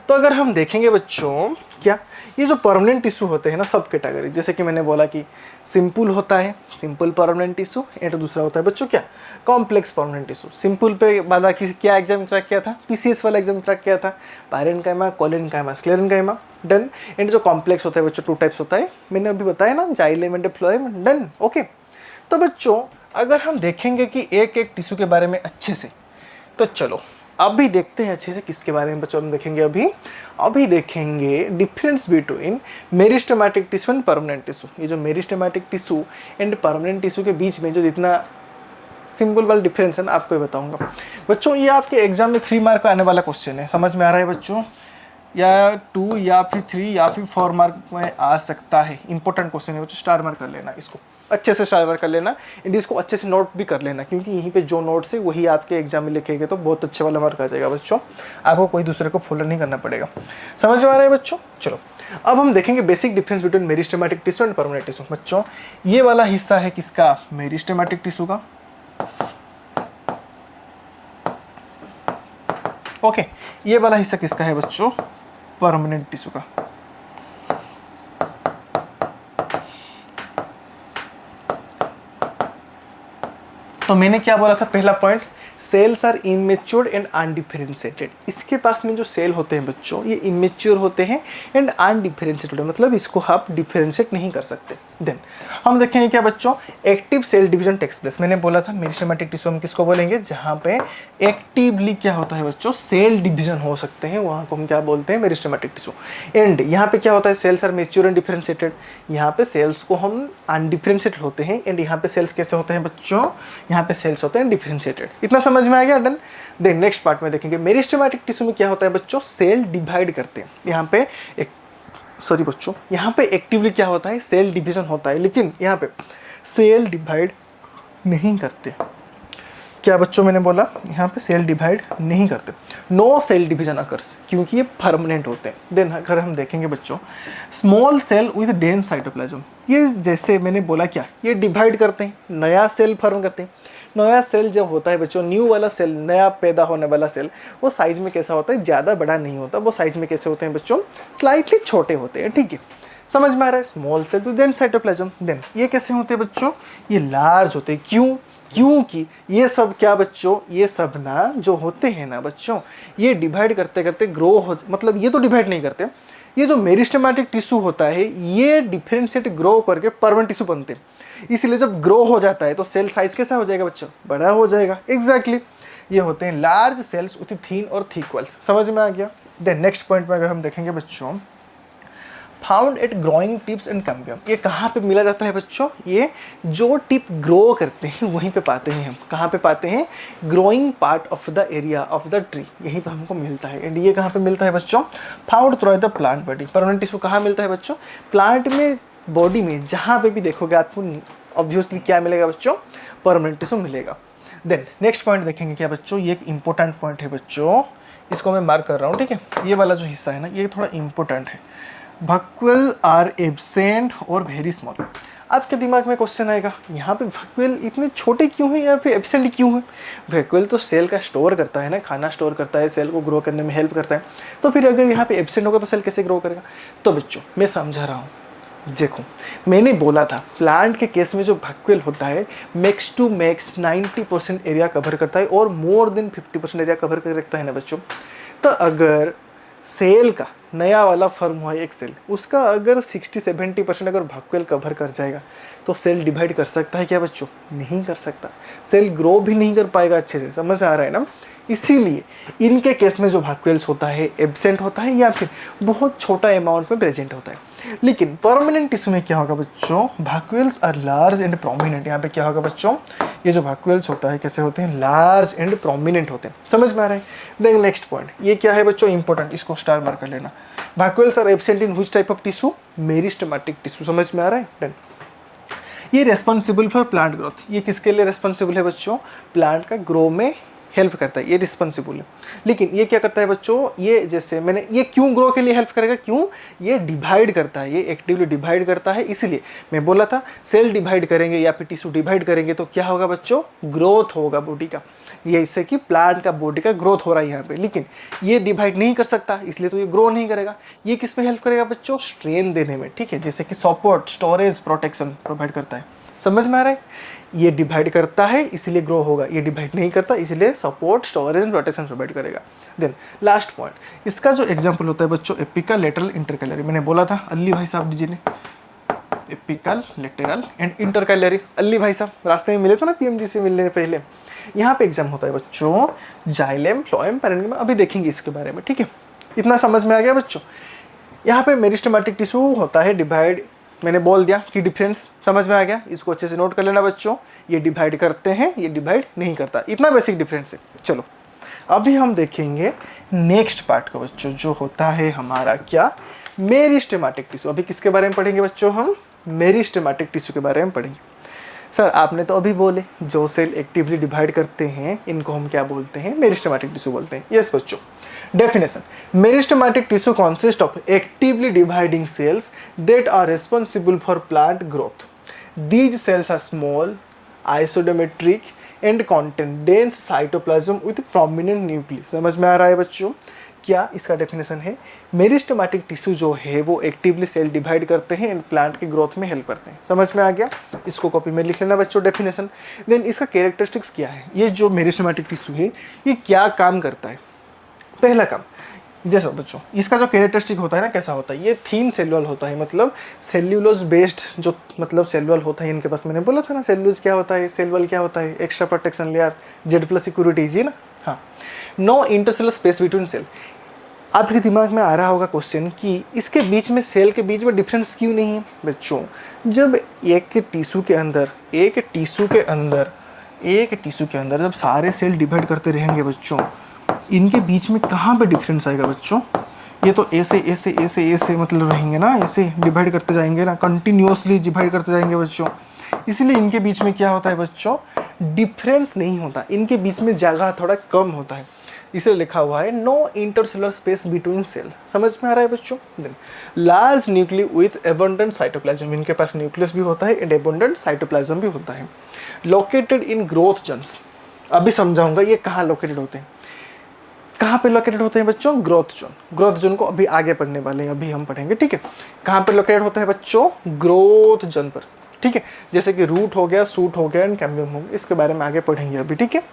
[SPEAKER 1] तो अगर हम देखेंगे बच्चों, क्या ये जो परमानेंट टिश्यू होते हैं ना, सब कैटेगरी, जैसे कि मैंने बोला कि सिंपल होता है, सिंपल परमानेंट टिश्यू एंड दूसरा होता है बच्चों क्या, कॉम्प्लेक्स परमानेंट टिश्यू। सिंपल पे वाला कि क्या एग्जाम क्रैक किया था, PCS वाला एग्जाम क्रैक किया था, parenchyma, collenchyma, sclerenchyma, done. And जो कॉम्प्लेक्स होता है बच्चों 2 टाइप्स होता है, मैंने अभी बताया ना, xylem and phloem, done, okay. तो बच्चों अगर हम देखेंगे कि एक एक टिश्यू के बारे में अच्छे से, तो चलो अभी देखते हैं अच्छे से किसके बारे में बच्चों हम देखेंगे। अभी देखेंगे difference between meristematic tissue and permanent tissue. ये जो meristematic tissue and permanent tissue के बीच में जो जितना सिंपल वाला डिफरेंस है ना, आपको ही बताऊंगा बच्चों। ये आपके एग्जाम में 3 मार्क का आने वाला क्वेश्चन है, समझ में आ रहा है बच्चों? या 2 या फिर 3 या फिर 4 मार्क में आ सकता है। इंपॉर्टेंट क्वेश्चन है बच्चों, स्टार मार्क कर लेना इसको, अच्छे से स्टार मार्क कर लेना एंड इसको अच्छे से नोट भी कर लेना, क्योंकि यहीं पे जो नोट्स है वही आपके एग्जाम में लिखेंगे तो बहुत अच्छे वाला मार्क आ जाएगा बच्चों। आपको कोई दूसरे को फॉलो नहीं करना पड़ेगा। समझ में आ रहा है बच्चों? चलो अब हम देखेंगे basic difference between meristematic tissue and permanent tissue. बच्चों ये वाला हिस्सा है किसका? मेरिस्टेमेटिक टिश्यू का। ओके, ये वाला हिस्सा किसका है बच्चों? परमानेंट टिश्यू का। तो मैंने क्या बोला था पहला point, cells are immature and undifferentiated. इसके पास में जो सेल होते हैं बच्चों ये इनमेच्योर होते हैं एंड अनडिफरेंशिएटेड, मतलब इसको आप डिफरेंशिएट नहीं कर सकते। देन हम देखेंगे क्या बच्चों, active cell division takes place. मैंने बोला था मेरिस्टेमेटिक टिश्यू हम किसको बोलेंगे? जहाँ पे एक्टिवली क्या होता है बच्चों? सेल डिवीजन हो सकते हैं, वहाँ को हम क्या बोलते हैं? Meristematic tissue. एंड यहाँ पे क्या होता है? Cells are mature and differentiated. यहाँ पे सेल्स को हम अनडिफरेंशिएटेड होते हैं एंड यहाँ पे सेल्स कैसे होते हैं बच्चों? यहाँ पे सेल्स होते हैं डिफरेंशिएटेड। इतना समझ में आ गया? डन। देन नेक्स्ट पार्ट में देखेंगे मेरिस्टेमेटिक टिश्यू में क्या होता है बच्चों? सेल डिवाइड करते हैं। यहाँ पे एक सॉरी बच्चों, यहाँ पे एक्टिवली क्या होता है? सेल डिवीजन होता है, लेकिन यहाँ पे सेल डिवाइड नहीं करते। क्या बच्चों मैंने बोला? यहाँ पे सेल डिवाइड नहीं करते, नो सेल डिवीजन अकर्स, क्योंकि ये परमानेंट होते हैं। देन अगर हम देखेंगे बच्चों small cell with dense cytoplasm, ये जैसे मैंने बोला क्या, ये डिवाइड करते हैं, नया सेल फॉर्म करते हैं। नया सेल जब होता है बच्चों, न्यू वाला सेल, नया पैदा होने वाला सेल, वो साइज में कैसा होता है? ज़्यादा बड़ा नहीं होता, वो साइज में कैसे होते हैं बच्चों? स्लाइटली छोटे होते हैं। ठीक है, समझ में आ रहा है? Small cell with dense cytoplasm. Then ये कैसे होते हैं बच्चों? ये लार्ज होते हैं। क्यों? क्योंकि ये सब क्या बच्चों? ये सब ना जो होते हैं ना बच्चों, ये डिवाइड करते करते ग्रो हो, मतलब ये तो डिवाइड नहीं करते, ये जो मेरिस्टेमेटिक टिश्यू होता है ये डिफरेंशिएट ग्रो करके परमानेंट टिश्यू बनते हैं। इसलिए जब ग्रो हो जाता है तो सेल साइज कैसा हो जाएगा बच्चों? बड़ा हो जाएगा। एग्जैक्टली ये होते हैं लार्ज सेल्स विथ थिन और थिक वॉल्स। समझ में आ गया? देन नेक्स्ट पॉइंट में अगर हम देखेंगे बच्चों, found at growing tips and cambium. ये कहाँ पे मिला जाता है बच्चों? ये जो टिप ग्रो करते हैं वहीं पे पाते हैं हम। कहाँ पे पाते हैं? Growing part of the area of the tree, यहीं पे हमको मिलता है। एंड ये कहाँ पे मिलता है बच्चों? Found through the plant body. Permanent tissue कहाँ मिलता है बच्चों? प्लांट में, बॉडी में, जहाँ पे भी देखोगे आपको ऑब्वियसली क्या मिलेगा बच्चों? परमानेंट टिश्यू मिलेगा। देन नेक्स्ट पॉइंट देखेंगे क्या बच्चों, ये एक इंपॉर्टेंट पॉइंट है बच्चों, इसको मैं मार्क कर रहा हूँ। ठीक है, ये वाला जो हिस्सा है ना ये थोड़ा इंपॉर्टेंट है। वैक्यूल आर एब्सेंट और वेरी स्मॉल। आपके दिमाग में क्वेश्चन आएगा यहाँ पे वैक्यूल इतने छोटे क्यों हैं या फिर एब्सेंट क्यों है? वैक्यूल तो सेल का स्टोर करता है ना, खाना स्टोर करता है, सेल को ग्रो करने में हेल्प करता है। तो फिर अगर यहाँ पे एब्सेंट होगा तो सेल कैसे ग्रो करेगा? तो बच्चों मैं समझा रहा हूँ, देखो मैंने बोला था प्लांट के केस में जो वैक्यूल होता है max to max 90% area cover करता है और मोर देन 50% एरिया कवर कर रखता है ना बच्चों। तो अगर सेल का नया वाला फर्म हुआ एक सेल, उसका अगर 60-70% अगर वैक्यूल कवर कर जाएगा तो सेल डिवाइड कर सकता है क्या बच्चों? नहीं कर सकता। सेल ग्रो भी नहीं कर पाएगा अच्छे से। समझ आ रहा है ना? इसीलिए इनके केस में जो वैक्यूल्स होता है एब्सेंट होता है या फिर बहुत छोटा अमाउंट में प्रेजेंट होता है। लेकिन परमानेंट टिश्यू में क्या होगा बच्चों? Vacuoles are large and prominent. यहाँ पे क्या होगा बच्चों? ये जो वैक्यूल्स होता है कैसे होते हैं? लार्ज एंड प्रोमिनेंट होते हैं। समझ में आ रहा है? देन नेक्स्ट पॉइंट ये क्या है बच्चों? इंपॉर्टेंट, इसको स्टार मार्क कर लेना। Vacuoles are absent in which type of tissue? Meristematic tissue. समझ में आ रहा है? डन। ये रेस्पॉन्सिबल फॉर प्लांट ग्रोथ। ये किसके लिए रेस्पॉन्सिबल है बच्चों? प्लांट का ग्रो में हेल्प करता है, ये रिस्पॉन्सिबल है। लेकिन ये क्या करता है बच्चों? ये जैसे मैंने, ये क्यों ग्रो के लिए हेल्प करेगा? क्यों? ये डिवाइड करता है, ये एक्टिवली डिवाइड करता है। इसलिए मैं बोला था सेल डिवाइड करेंगे या फिर टिश्यू डिवाइड करेंगे तो क्या होगा बच्चों? ग्रोथ होगा बॉडी का। ये इससे कि प्लांट का बॉडी का ग्रोथ हो रहा है यहाँ पे, लेकिन ये डिवाइड नहीं कर सकता इसलिए तो ये ग्रो नहीं करेगा। ये किस में हेल्प करेगा बच्चों? स्ट्रेन देने में। ठीक है, जैसे कि सपोर्ट, स्टोरेज, प्रोटेक्शन प्रोवाइड करता है। समझ में आ रहा है? ये डिवाइड करता है इसलिए ग्रो होगा, ये डिवाइड नहीं करता इसलिए support, storage and protection provide करेगा। देन लास्ट पॉइंट, इसका जो एग्जांपल होता है बच्चों एपिकल, लेटरल, इंटरकैलरी। मैंने बोला था अल्ली भाई साहब जी ने एपिकल, लेटरल एंड इंटरकैलरी। अल्ली भाई साहब रास्ते में मिले थे ना पीएमजी से मिलने पहले। यहाँ पे एग्जाम होता है बच्चों जाइलेम, फ्लोएम, पैरेन्किमा। अभी देखेंगे इसके बारे में। ठीक है, इतना समझ में आ गया बच्चों? यहाँ पे मेरिस्टेमेटिक टिश्यू होता है डिवाइड मैंने बोल दिया कि डिफरेंस समझ में आ गया, इसको अच्छे से नोट कर लेना बच्चों। ये डिवाइड करते हैं, ये डिवाइड नहीं करता, इतना बेसिक डिफरेंस है। चलो अभी हम देखेंगे नेक्स्ट पार्ट का बच्चों, जो होता है हमारा क्या, मेरिस्टेमेटिक टिश्यू। अभी किसके बारे में पढ़ेंगे बच्चों, हम मेरिस्टेमेटिक टिश्यू के बारे में पढ़ेंगे। सर आपने तो अभी बोले जो सेल एक्टिवली डिवाइड करते हैं इनको हम क्या बोलते हैं, मेरिस्टेमेटिक टिश्यू बोलते हैं। यस बच्चों, definition, meristematic tissue consist of actively dividing cells that are responsible for plant growth. These cells are small, isodiametric and contain dense cytoplasm with prominent nucleus. समझ में आ रहा है बच्चों, क्या इसका डेफिनेशन है, मेरिस्टेमेटिक टिश्यू जो है वो एक्टिवली सेल डिवाइड करते हैं एंड प्लांट की ग्रोथ में हेल्प करते हैं। समझ में आ गया, इसको कॉपी में लिख लेना बच्चों डेफिनेशन। देन इसका कैरेक्टरिस्टिक्स क्या है, ये जो मेरिस्टेमेटिक टिश्यू है ये क्या काम करता है। पहला काम, जैसा बच्चों इसका जो कैरेक्टरिस्टिक होता है ना, कैसा होता है, ये थीन सेलुलर होता है, मतलब सेल्यूलोज बेस्ड जो मतलब सेलुलर होता है इनके पास। मैंने बोला था ना सेल्यूलोज क्या होता है, सेलुलर क्या होता है, extra protection layer, Z+ security जी ना। हाँ, no intercellular space between cell. आपके दिमाग में आ रहा होगा क्वेश्चन कि इसके बीच में, सेल के बीच में डिफरेंस क्यों नहीं है बच्चों। जब एक टिश्यू के अंदर जब सारे सेल डिवाइड करते रहेंगे बच्चों, इनके बीच में कहाँ पे डिफरेंस आएगा बच्चों। ये तो ऐसे ऐसे ऐसे ऐसे मतलब रहेंगे ना, ऐसे डिवाइड करते जाएंगे ना, कंटिन्यूअसली डिवाइड करते जाएंगे बच्चों। इसलिए इनके बीच में क्या होता है बच्चों, डिफरेंस नहीं होता, इनके बीच में जगह थोड़ा कम होता है, इसलिए लिखा हुआ है no intercellular space between cell. समझ में आ रहा है बच्चों। Large nucleus with abundant cytoplasm, इनके पास न्यूक्लियस भी होता है एंड एबंडेंट साइटोप्लाज्म भी होता है। लोकेटेड इन ग्रोथ जोन्स, अभी समझाऊंगा ये कहाँ लोकेटेड होते हैं, कहाँ पे लोकेटेड होते हैं बच्चों, ग्रोथ जोन। ग्रोथ जोन को अभी आगे पढ़ने वाले हैं, अभी हम पढ़ेंगे, ठीक है। कहाँ पे लोकेटेड होता है बच्चों, ग्रोथ जोन पर, ठीक है। जैसे कि रूट हो गया, सूट हो गया एंड कैम्बियम हो गया, इसके बारे में आगे पढ़ेंगे अभी, ठीक है।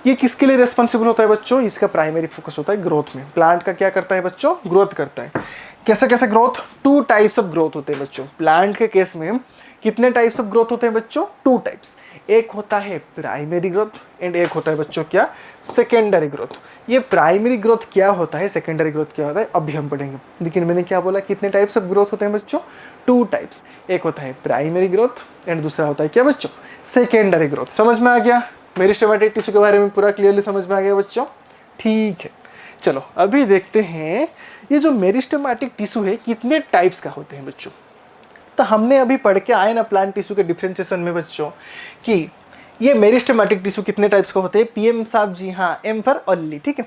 [SPEAKER 1] ये किसके लिए रेस्पॉन्सिबल होता है बच्चों, इसका प्राइमरी फोकस होता है ग्रोथ में। प्लांट का क्या करता है बच्चों, ग्रोथ करता है। कैसे कैसे ग्रोथ, 2 टाइप्स ऑफ ग्रोथ होते हैं बच्चों। प्लांट के केस में कितने टाइप्स ऑफ ग्रोथ होते हैं बच्चों, 2 टाइप्स। एक होता है प्राइमरी ग्रोथ एंड एक होता है बच्चों क्या, सेकेंडरी ग्रोथ। ये प्राइमरी ग्रोथ क्या होता है, सेकेंडरी ग्रोथ क्या होता है, अभी हम पढ़ेंगे। लेकिन मैंने क्या बोला, कितने टाइप्स ऑफ ग्रोथ होते हैं बच्चों, 2 टाइप्स। एक होता है प्राइमरी ग्रोथ एंड दूसरा होता है क्या बच्चों, सेकेंडरी ग्रोथ। समझ में आ गया, मेरिस्टेमेटिक टिश्यू के बारे में पूरा क्लियरली समझ में आ गया बच्चों, ठीक है। चलो अभी देखते हैं ये जो मेरिस्टेमेटिक टिश्यू है कितने टाइप्स का होते हैं बच्चों। तो हमने अभी पढ़ के आए ना प्लांट टिश्यू के डिफरेंशिएशन में बच्चों, कि ये मेरिस्टेमेटिक टिश्यू कितने टाइप्स का होते हैं। पीएम साहब जी, हाँ, एम फॉर ओनली, ठीक है।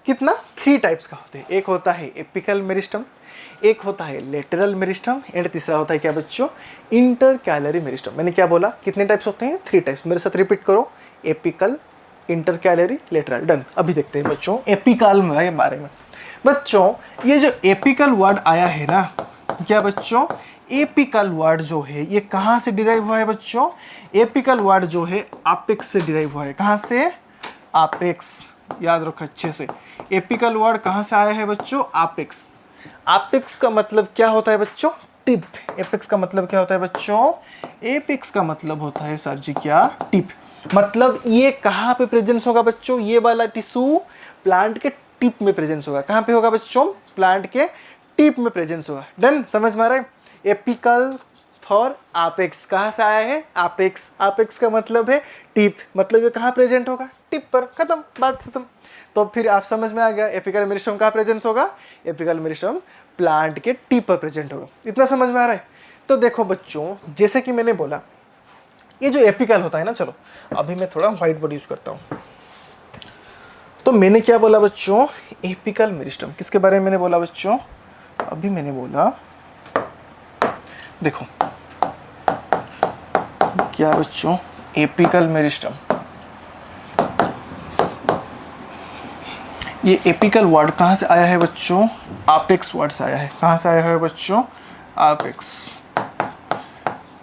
[SPEAKER 1] कितना, 3 टाइप्स का होते हैं। एक होता है एपिकल मेरिस्टम, एक होता है लेटरल मेरिस्टम एंड तीसरा होता है क्या बच्चों, इंटरकैलरी मेरिस्टम। मैंने क्या बोला, कितने टाइप्स होते हैं, 3 टाइप्स। मेरे साथ रिपीट करो, एपिकल, इंटरकैलरी, लेटरल। डन। अभी देखते हैं बच्चों एपिकल में बारे में। बच्चों ये जो एपिकल वर्ड आया है ना, क्या बच्चों, एपिकल वर्ड जो है ये कहाँ से डिराइव हुआ है बच्चों, एपिकल वर्ड जो है अपेक्स से डिराइव हुआ है। कहाँ से, अपेक्स, याद रखो अच्छे से। एपिकल वर्ड कहाँ से आया है बच्चों, अपेक्स। अपेक्स का मतलब क्या होता है बच्चों, टिप। एपेक्स का मतलब क्या होता है बच्चों, एपेक्स का मतलब होता है सर जी क्या, टिप। मतलब ये कहाँ पे प्रेजेंस होगा बच्चों, ये वाला टिश्यू प्लांट के टिप में प्रेजेंस होगा। कहाँ पे होगा बच्चों, प्लांट के टिप में प्रेजेंस होगा। डन, समझ में आ रहा है। एपिकल फॉर अपेक्स, कहाँ से आया है, अपेक्स। अपेक्स का मतलब है टिप, मतलब ये कहाँ प्रेजेंट होगा, टिप पर। खत्म, बात खत्म। तो फिर आप समझ में आ गया एपिकल मेरिस्टम कहाँ प्रेजेंस होगा, एपिकल मेरिस्टम प्लांट के टिप पर प्रेजेंट होगा। इतना समझ में आ रहा है। तो देखो बच्चों, जैसे कि मैंने बोला ये जो एपिकल होता है ना, चलो अभी मैं थोड़ा व्हाइट बोर्ड यूज करता हूँ। तो मैंने क्या बोला बच्चों, एपिकल मेरिस्टम। किसके बारे में मैंने बोला बच्चों, अभी मैंने बोला, देखो क्या बच्चों, एपिकल मेरिस्टम। ये एपिकल वर्ड कहाँ से आया है बच्चों, अपेक्स वर्ड से आया है। कहाँ से आया है बच्चों, अपेक्स।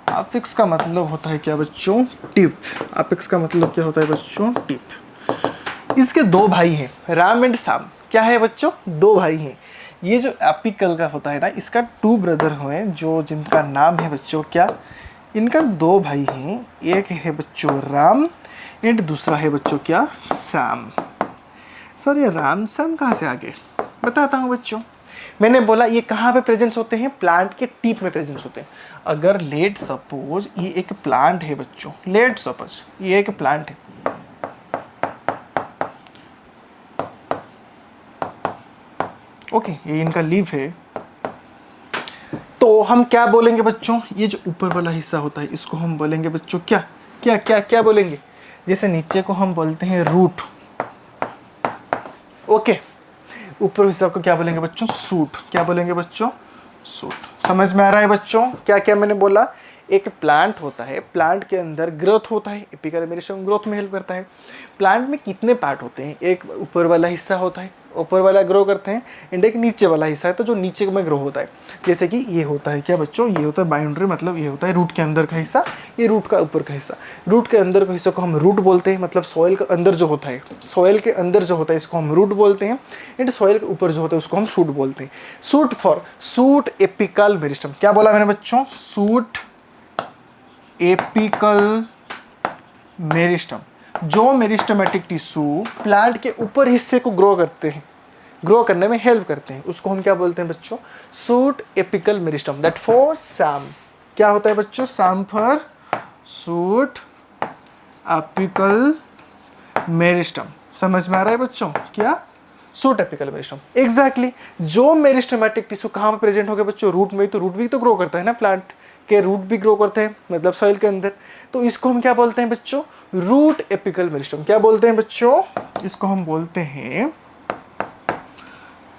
[SPEAKER 1] अपेक्स का मतलब होता है क्या बच्चों, टिप। अपेक्स का मतलब क्या होता है बच्चों, टिप। इसके 2 भाई हैं, राम एंड श्याम। क्या है बच्चों, 2 भाई हैं। ये जो एपिकल का होता है ना, इसका 2 ब्रदर हुए जो जिनका नाम है बच्चों क्या, इनका 2 भाई हैं। एक है बच्चों राम एंड दूसरा है बच्चों क्या, श्याम। सर ये राम श्याम कहाँ से आ गए, बताता हूँ बच्चों। मैंने बोला ये कहाँ पे प्रेजेंस होते हैं, प्लांट के टिप में प्रेजेंस होते हैं। अगर लेट सपोज ये एक प्लांट है बच्चों, लेट सपोज ये एक प्लांट है, ओके, ये इनका लीफ है, तो हम क्या बोलेंगे बच्चों, ये जो ऊपर वाला हिस्सा होता है इसको हम बोलेंगे बच्चों क्या क्या क्या क्या बोलेंगे, जैसे नीचे को हम बोलते हैं रूट, ओके, ऊपर हिस्सा को क्या बोलेंगे बच्चों, सूट। क्या बोलेंगे बच्चों, सूट। समझ में आ रहा है बच्चों क्या क्या मैंने बोला। एक प्लांट होता है, प्लांट के अंदर ग्रोथ होता है, एपिकल मेरिस्टम ग्रोथ में हेल्प करता है। प्लांट में कितने पार्ट होते हैं, एक ऊपर वाला हिस्सा होता है, ऊपर वाला ग्रो करते हैं, एंड एक नीचे वाला हिस्सा है, तो जो नीचे में ग्रो होता है, जैसे कि ये होता है क्या बच्चों, ये होता है बाउंड्री, मतलब ये होता है रूट के अंदर का हिस्सा, ये रूट का ऊपर का हिस्सा। रूट के अंदर का हिस्सा को हम रूट बोलते हैं, मतलब सॉइल के अंदर जो होता है, सॉइल के अंदर जो होता है इसको हम रूट बोलते हैं, एंड सॉइल के ऊपर जो होता है उसको हम सूट बोलते हैं। Suit for shoot apical meristem. क्या बोला मैंने बच्चों, सूट एपिकल मेरिस्टम। जो मेरिस्टमेटिक टिश्यू प्लांट के ऊपर हिस्से को ग्रो करते हैं, ग्रो करने में हेल्प करते हैं, उसको हम क्या बोलते हैं बच्चों, suit apical meristem. That for Sam क्या होता है बच्चों, Sam for shoot apical meristem. समझ में आ रहा है बच्चों क्या, सूट एपिकल मेरिस्टम। एग्जैक्टली जो मेरिस्टमेटिक टिश्यू कहाँ पर प्रेजेंट हो गया बच्चों, रूट में, तो रूट भी तो ग्रो करता है ना, प्लांट के रूट भी ग्रो करते हैं, मतलब सॉइल के अंदर, तो इसको हम क्या बोलते हैं बच्चों, रूट एपिकल मेरिस्टम। क्या बोलते हैं बच्चों, इसको हम बोलते हैं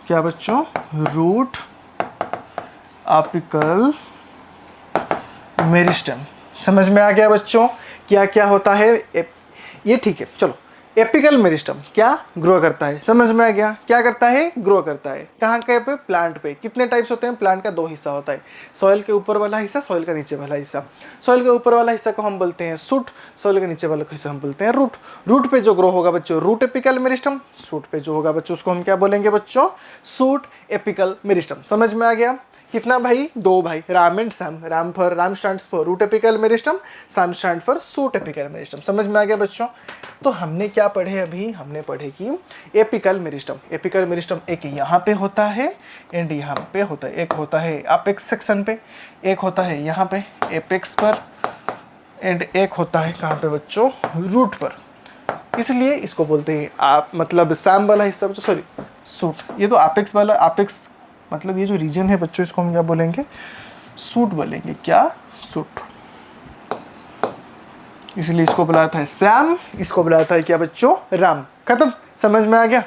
[SPEAKER 1] क्या बच्चों, रूट एपिकल मेरिस्टम। समझ में आ गया बच्चों क्या क्या होता है ये, ठीक है। चलो, एपिकल मेरिस्टम क्या ग्रो करता है, समझ में आ गया, क्या करता है, ग्रो करता है। कहाँ के पे, प्लांट पे। कितने टाइप्स होते हैं, प्लांट का दो हिस्सा होता है, सॉइल के ऊपर वाला हिस्सा, सॉइल का नीचे वाला हिस्सा। सॉइल के ऊपर वाला हिस्सा को हम बोलते हैं सूट, सॉइल के नीचे वाला हिस्सा हम बोलते हैं रूट। रूट पे जो ग्रो होगा बच्चों, रूट एपिकल मेरिस्टम। सूट पे जो होगा बच्चों, उसको हम क्या बोलेंगे बच्चों, सूट एपिकल मेरिस्टम। समझ में आ गया। कितना भाई, दो भाई, RAM and SAM. RAM stands for root apical meristem, SAM stand for shoot apical meristem. समझ में आ गया बच्चों। तो हमने क्या पढ़े अभी, हमने पढ़े कि एपिकल मेरिस्टम, एपिकल मेरिस्टम एक यहाँ पे होता है एंड यहाँ पे होता है। एक होता है अपेक्स सेक्शन पे, एक होता है यहाँ पे एपेक्स पर, एंड एक होता है कहाँ पे बच्चों, रूट पर। इसलिए इसको बोलते हैं आप, मतलब सैम वाला हिस्सा बच्चों, सॉरी सूट। ये तो अपेक्स वाला, अपेक्स मतलब ये जो रीजन है बच्चों, इसको हम क्या बोलेंगे, सूट बोलेंगे। क्या, सूट। इसलिए इसको बुलाता है सैम, इसको बुलाता है क्या बच्चों, राम। खत्म। समझ में आ गया।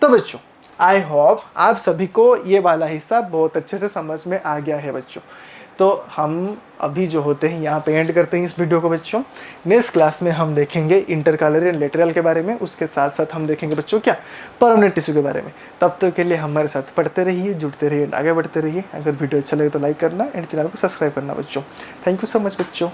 [SPEAKER 1] तो बच्चों आई होप आप सभी को ये वाला हिस्सा बहुत अच्छे से समझ में आ गया है बच्चों। तो हम अभी जो होते हैं यहाँ पे एंड करते हैं इस वीडियो को बच्चों। नेक्स्ट क्लास में हम देखेंगे इंटरकैलरी एंड लेटरल के बारे में, उसके साथ साथ हम देखेंगे बच्चों क्या, परमानेंट टिश्यू के बारे में। तब तक के लिए हमारे साथ पढ़ते रहिए, जुड़ते रहिए, आगे बढ़ते रहिए। अगर वीडियो अच्छा लगे तो लाइक करना एंड चैनल को सब्सक्राइब करना बच्चों। थैंक यू सो मच बच्चों।